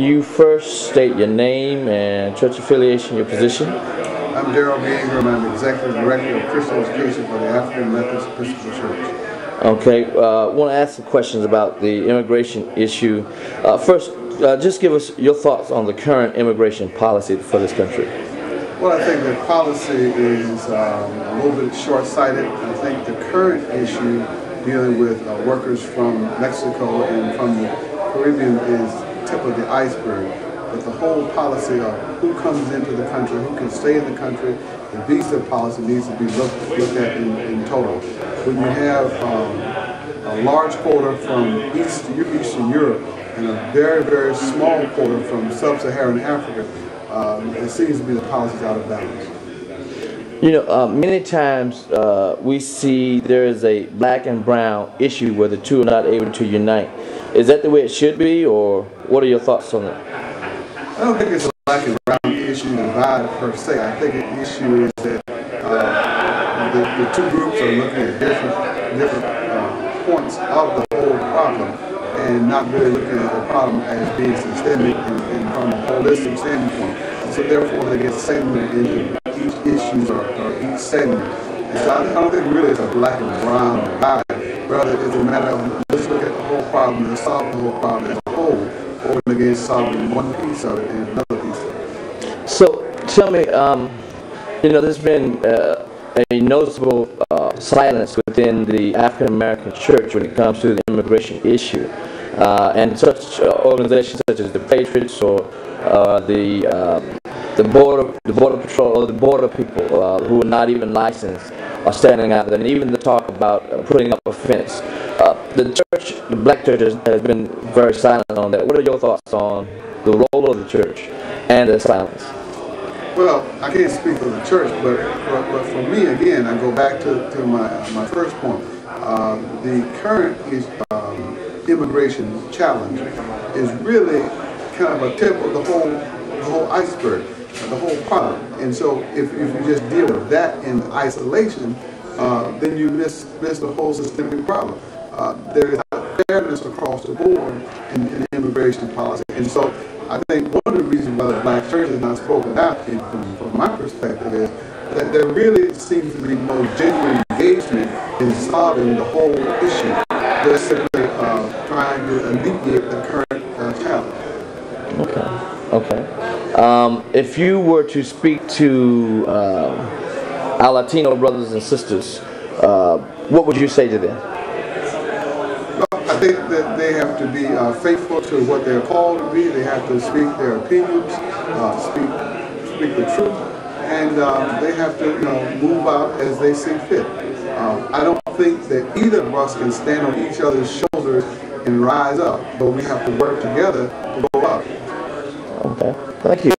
Can you first state your name and church affiliation, your position? I'm Daryl B. Ingram. I'm Executive Director of Christian Education for the African Methodist Episcopal Church. Okay, I want to ask some questions about the immigration issue. First, just give us your thoughts on the current immigration policy for this country. Well, I think the policy is a little bit short-sighted. I think the current issue dealing with workers from Mexico and from the Caribbean is tip of the iceberg. But the whole policy of who comes into the country, who can stay in the country, the visa policy needs to be looked at in total. When you have a large quota from Eastern Europe and a very, very small quota from Sub-Saharan Africa, it seems to be the policy's out of balance. You know, many times we see there is a black and brown issue where the two are not able to unite. Is that the way it should be, or what are your thoughts on that? I don't think it's a black and brown issue divide per se. I think the issue is that the two groups are looking at different points of the whole problem and not really looking at the problem as being systemic and from a holistic standpoint. And so therefore they get segmented into each issue or each segment. And so I don't think really it's a black and brown divide. Rather it's a matter of let's look at the whole problem and solve the whole problem as a whole, or against solving one piece of it and another piece of it. So tell me, you know, there's been a noticeable silence within the African American church when it comes to the immigration issue, and such organizations such as the Patriots or the border patrol or the border people who are not even licensed are standing out there, and even the talk about putting up a fence. The church, the black church, has been very silent on that. What are your thoughts on the role of the church and the silence? Well, I can't speak for the church, but for me, again, I go back to my first point. The current immigration challenge is really kind of a tip of the whole iceberg, the whole problem. And so if you just deal with that in isolation, then you miss the whole systemic problem. There is fairness across the board in immigration policy. And so I think one of the reasons why the black church has not spoken out, from my perspective, is that there really seems to be no genuine engagement in solving the whole issue. They're simply trying to alleviate the current challenge. Okay. If you were to speak to our Latino brothers and sisters, what would you say to them? I think that they have to be faithful to what they're called to be. They have to speak their opinions, speak the truth, and they have to move out as they see fit. I don't think that either of us can stand on each other's shoulders and rise up, but we have to work together to go up. Okay, thank you.